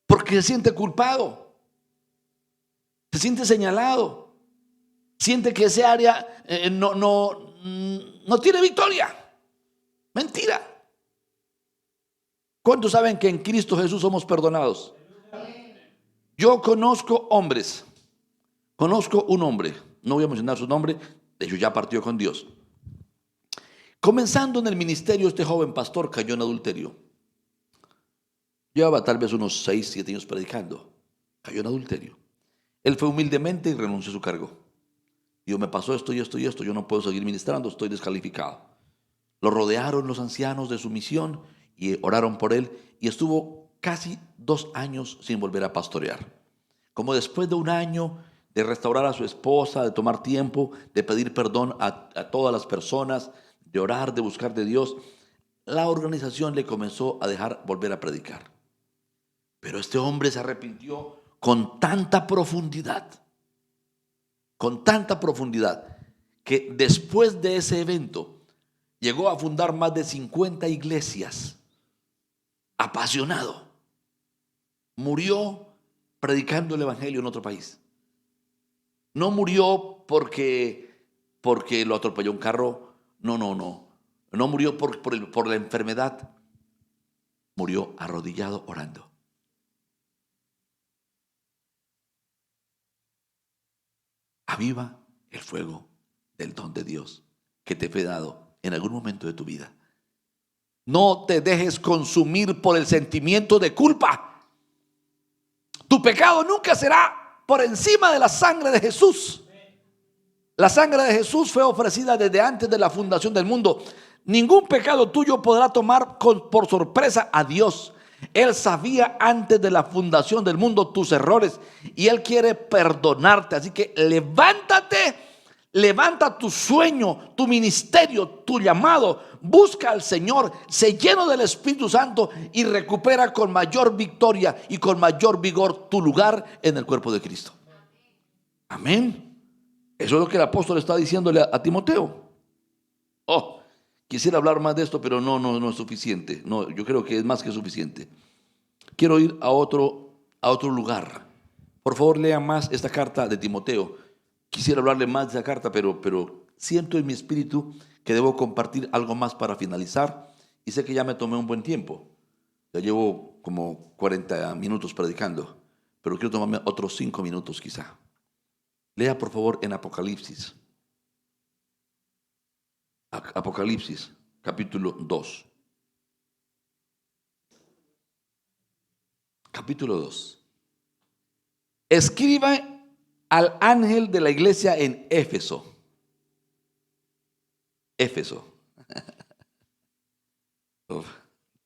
porque se siente culpado, se siente señalado. Siente que ese área no tiene victoria. Mentira. ¿Cuántos saben que en Cristo Jesús somos perdonados? Yo conozco hombres. Conozco un hombre. No voy a mencionar su nombre. De hecho ya partió con Dios. Comenzando en el ministerio, este joven pastor cayó en adulterio. Llevaba tal vez unos 6, 7 años predicando. Cayó en adulterio. Él fue humildemente y renunció a su cargo. Dijo, me pasó esto y esto y esto, yo no puedo seguir ministrando, estoy descalificado. Lo rodearon los ancianos de su misión y oraron por él y estuvo casi 2 años sin volver a pastorear. Como después de un año de restaurar a su esposa, de tomar tiempo, de pedir perdón a todas las personas, de orar, de buscar de Dios, la organización le comenzó a dejar volver a predicar. Pero este hombre se arrepintió con tanta profundidad, que después de ese evento llegó a fundar más de 50 iglesias, apasionado. Murió predicando el evangelio en otro país. No murió porque lo atropelló un carro. No. No murió por la enfermedad. Murió arrodillado orando. Aviva el fuego del don de Dios que te fue dado en algún momento de tu vida. No te dejes consumir por el sentimiento de culpa. Tu pecado nunca será por encima de la sangre de Jesús. La sangre de Jesús fue ofrecida desde antes de la fundación del mundo. Ningún pecado tuyo podrá tomar por sorpresa a Dios. Él sabía antes de la fundación del mundo tus errores y Él quiere perdonarte. Así que levántate, levanta tu sueño, tu ministerio, tu llamado. Busca al Señor, sé lleno del Espíritu Santo y recupera con mayor victoria y con mayor vigor tu lugar en el cuerpo de Cristo. Amén. Eso es lo que el apóstol está diciéndole a Timoteo. Quisiera hablar más de esto, pero no es suficiente. No, yo creo que es más que suficiente. Quiero ir a otro lugar. Por favor, lea más esta carta de Timoteo. Quisiera hablarle más de esa carta, pero siento en mi espíritu que debo compartir algo más para finalizar. Y sé que ya me tomé un buen tiempo. Ya llevo como 40 minutos predicando, pero quiero tomarme otros 5 minutos quizá. Lea por favor en Apocalipsis. Apocalipsis, capítulo 2. Capítulo 2. Escriba al ángel de la iglesia en Éfeso. Éfeso.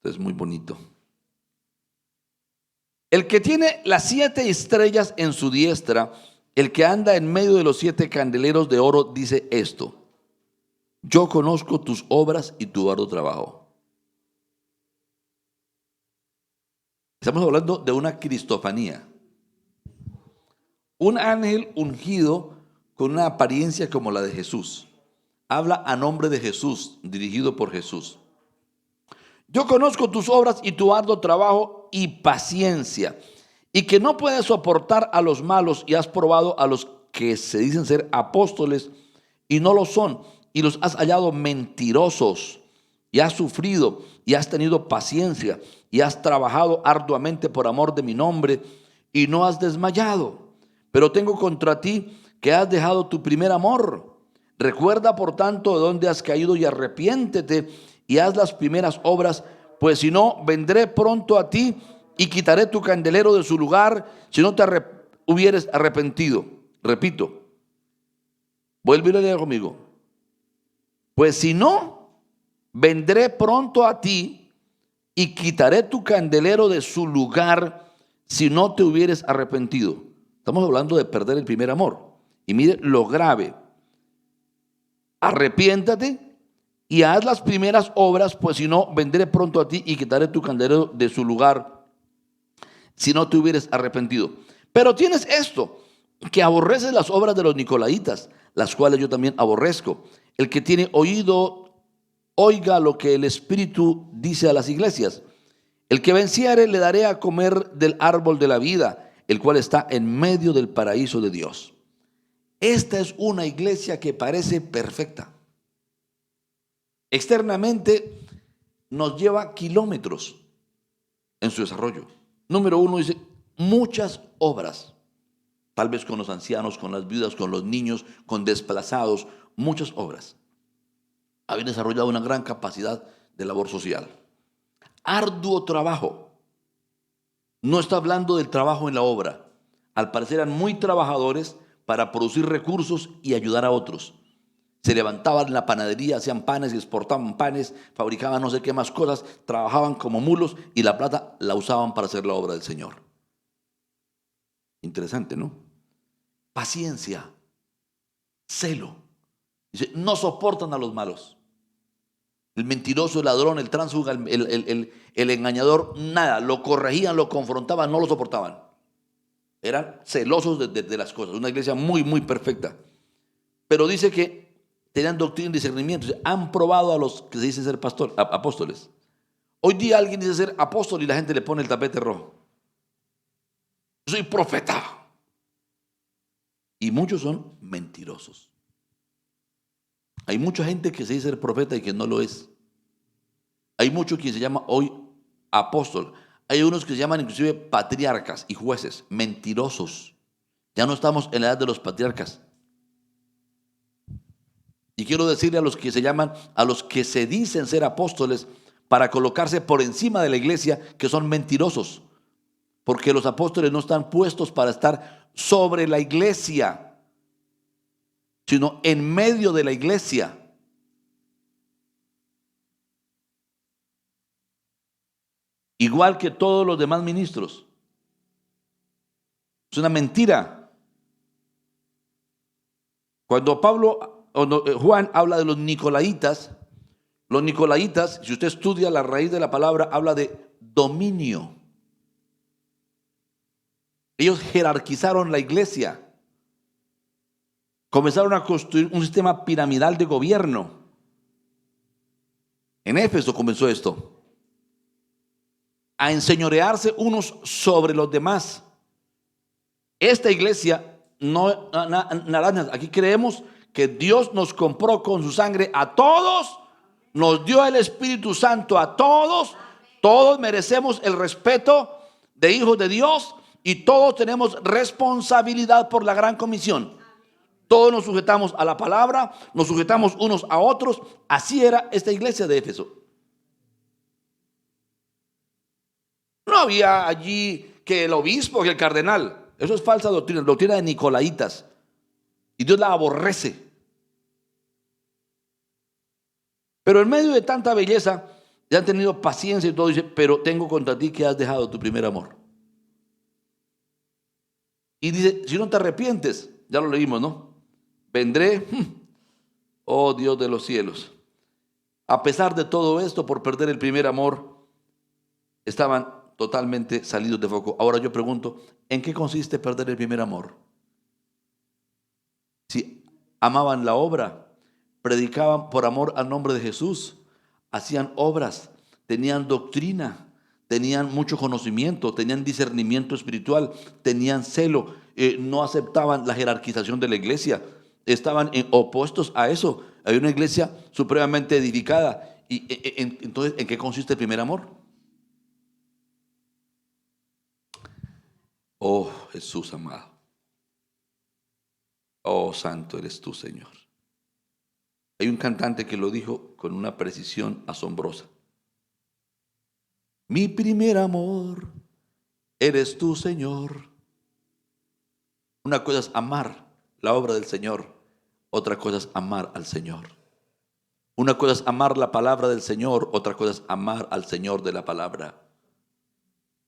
Es muy bonito. El que tiene las 7 estrellas en su diestra, el que anda en medio de los 7 candeleros de oro, dice esto: yo conozco tus obras y tu arduo trabajo. Estamos hablando de una cristofanía. Un ángel ungido con una apariencia como la de Jesús. Habla a nombre de Jesús, dirigido por Jesús. Yo conozco tus obras y tu arduo trabajo y paciencia, y que no puedes soportar a los malos, y has probado a los que se dicen ser apóstoles y no lo son, y los has hallado mentirosos, y has sufrido y has tenido paciencia y has trabajado arduamente por amor de mi nombre y no has desmayado. Pero tengo contra ti que has dejado tu primer amor. Recuerda por tanto de dónde has caído y arrepiéntete y haz las primeras obras, pues si no, vendré pronto a ti y quitaré tu candelero de su lugar si no te hubieres arrepentido. Repito, vuelve y leer conmigo. Pues si no, vendré pronto a ti y quitaré tu candelero de su lugar si no te hubieres arrepentido. Estamos hablando de perder el primer amor. Y mire lo grave. Arrepiéntate y haz las primeras obras, pues si no, vendré pronto a ti y quitaré tu candelero de su lugar si no te hubieres arrepentido. Pero tienes esto, que aborreces las obras de los nicolaitas, las cuales yo también aborrezco. El que tiene oído, oiga lo que el Espíritu dice a las iglesias. El que venciere le daré a comer del árbol de la vida, el cual está en medio del paraíso de Dios. Esta es una iglesia que parece perfecta. Externamente nos lleva kilómetros en su desarrollo. Número 1 dice, muchas obras. Tal vez con los ancianos, con las viudas, con los niños, con desplazados, muchas obras. Habían desarrollado una gran capacidad de labor social. Arduo trabajo. No está hablando del trabajo en la obra. Al parecer eran muy trabajadores para producir recursos y ayudar a otros. Se levantaban en la panadería, hacían panes y exportaban panes, fabricaban no sé qué más cosas, trabajaban como mulos y la plata la usaban para hacer la obra del Señor. Interesante, ¿no? Paciencia, celo. Dice, no soportan a los malos. El mentiroso, el ladrón, el tránsfuga, el engañador, nada. Lo corregían, lo confrontaban, no lo soportaban. Eran celosos de las cosas. Una iglesia muy, muy perfecta. Pero dice que tenían doctrina y discernimiento. Han probado a los que se dicen ser apóstoles. Hoy día alguien dice ser apóstol y la gente le pone el tapete rojo. Yo soy profeta. Y muchos son mentirosos. Hay mucha gente que se dice ser profeta y que no lo es. Hay mucho quien se llama hoy apóstol. Hay unos que se llaman inclusive patriarcas y jueces, mentirosos. Ya no estamos en la edad de los patriarcas. Y quiero decirle a los que se llaman, a los que se dicen ser apóstoles para colocarse por encima de la iglesia, que son mentirosos. Porque los apóstoles no están puestos para estar sobre la iglesia, sino en medio de la iglesia. Igual que todos los demás ministros. Es una mentira. Cuando Juan habla de los nicolaitas, si usted estudia la raíz de la palabra, habla de dominio. Ellos jerarquizaron la iglesia. Comenzaron a construir un sistema piramidal de gobierno. En Éfeso comenzó esto. A enseñorearse unos sobre los demás. Esta iglesia, no, aquí creemos que Dios nos compró con su sangre a todos, nos dio el Espíritu Santo a todos, todos merecemos el respeto de hijos de Dios y todos tenemos responsabilidad por la gran comisión. Todos nos sujetamos a la palabra, nos sujetamos unos a otros. Así era esta iglesia de Éfeso. No había allí que el obispo, que el cardenal. Eso es falsa doctrina, doctrina de nicolaitas. Y Dios la aborrece. Pero en medio de tanta belleza, ya han tenido paciencia y todo, dice, pero tengo contra ti que has dejado tu primer amor. Y dice, si no te arrepientes, ya lo leímos, ¿no? Vendré, oh Dios de los cielos. A pesar de todo esto, por perder el primer amor, estaban totalmente salidos de foco. Ahora yo pregunto, ¿en qué consiste perder el primer amor? Si amaban la obra, predicaban por amor al nombre de Jesús, hacían obras, tenían doctrina, tenían mucho conocimiento, tenían discernimiento espiritual, tenían celo, no aceptaban la jerarquización de la iglesia, estaban opuestos a eso. Hay una iglesia supremamente edificada. Y entonces, ¿en qué consiste el primer amor? Oh Jesús amado. Oh santo eres tú, Señor. Hay un cantante que lo dijo con una precisión asombrosa. Mi primer amor eres tú, Señor. Una cosa es amar la obra del Señor, otra cosa es amar al Señor. Una cosa es amar la palabra del Señor, otra cosa es amar al Señor de la palabra.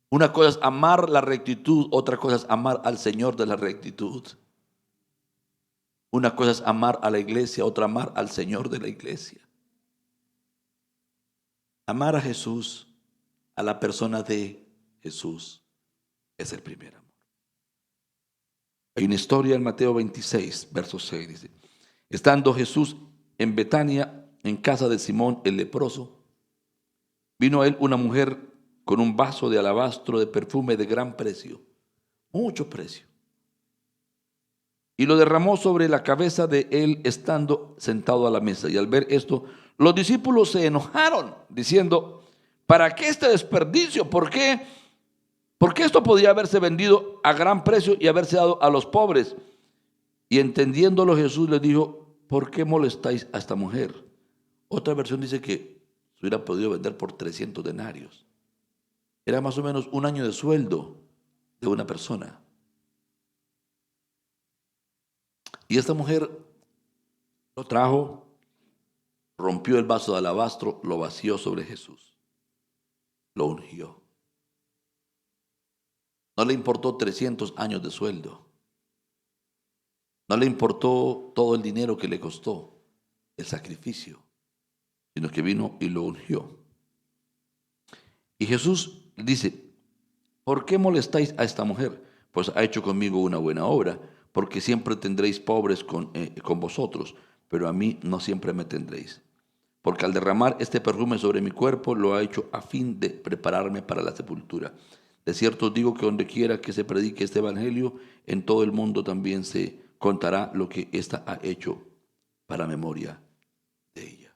Una cosa es amar la rectitud, otra cosa es amar al Señor de la rectitud. Una cosa es amar a la iglesia, otra amar al Señor de la iglesia. Amar a Jesús, a la persona de Jesús, es el primer amor. Hay una historia en Mateo 26, verso 6, dice, estando Jesús en Betania, en casa de Simón el leproso, vino a él una mujer con un vaso de alabastro de perfume de gran precio, mucho precio, y lo derramó sobre la cabeza de él estando sentado a la mesa. Y al ver esto, los discípulos se enojaron, diciendo, ¿para qué este desperdicio? ¿Por qué? Porque esto podía haberse vendido a gran precio y haberse dado a los pobres. Y entendiéndolo Jesús les dijo, ¿por qué molestáis a esta mujer? Otra versión dice que se hubiera podido vender por 300 denarios. Era más o menos un año de sueldo de una persona. Y esta mujer lo trajo, rompió el vaso de alabastro, lo vació sobre Jesús, lo ungió. No le importó 300 años de sueldo. No le importó todo el dinero que le costó el sacrificio, sino que vino y lo ungió. Y Jesús dice: ¿por qué molestáis a esta mujer? Pues ha hecho conmigo una buena obra, porque siempre tendréis pobres con vosotros, pero a mí no siempre me tendréis. Porque al derramar este perfume sobre mi cuerpo, lo ha hecho a fin de prepararme para la sepultura. De cierto os digo que donde quiera que se predique este evangelio, en todo el mundo también se contará lo que ésta ha hecho para memoria de ella.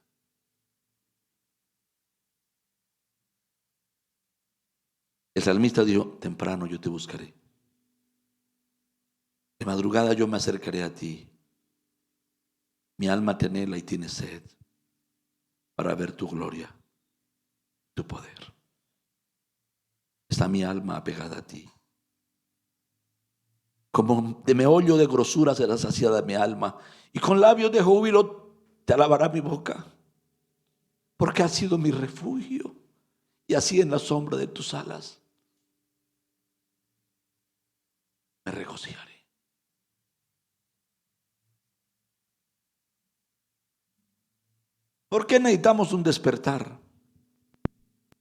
El salmista dijo: temprano yo te buscaré. De madrugada yo me acercaré a ti. Mi alma te anhela y tiene sed para ver tu gloria, tu poder. Está mi alma apegada a ti. Como de meollo de grosura será saciada mi alma, y con labios de júbilo te alabará mi boca, porque has sido mi refugio, y así en la sombra de tus alas me regocijaré. ¿Por qué necesitamos un despertar?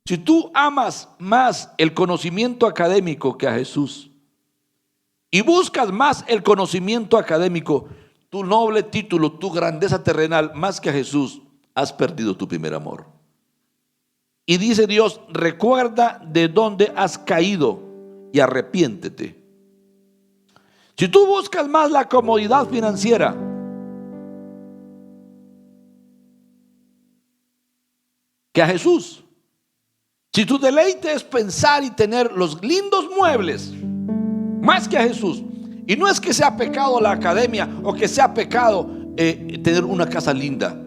Si tú amas más el conocimiento académico que a Jesús y buscas más el conocimiento académico, tu noble título, tu grandeza terrenal, más que a Jesús, has perdido tu primer amor. Y dice Dios: recuerda de dónde has caído y arrepiéntete. Si tú buscas más la comodidad financiera que a Jesús, si tu deleite es pensar y tener los lindos muebles más que a Jesús, y no es que sea pecado la academia o que sea pecado tener una casa linda,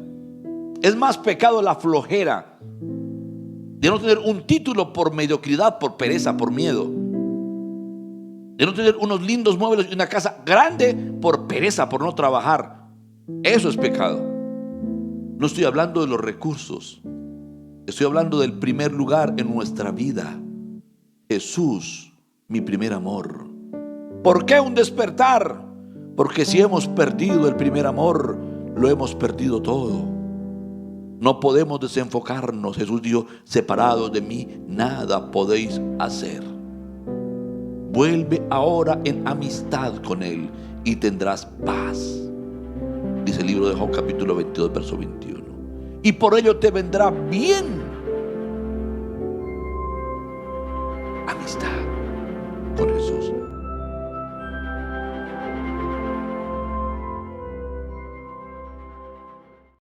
es más pecado la flojera de no tener un título por mediocridad, por pereza, por miedo, de no tener unos lindos muebles y una casa grande por pereza, por no trabajar. Eso es pecado. No estoy hablando de los recursos, estoy hablando del primer lugar en nuestra vida. Jesús, mi primer amor. ¿Por qué un despertar? Porque si hemos perdido el primer amor, lo hemos perdido todo. No podemos desenfocarnos. Jesús dijo: separados de mí, nada podéis hacer. Vuelve ahora en amistad con Él y tendrás paz. Dice el libro de Job capítulo 22, verso 21. Y por ello te vendrá bien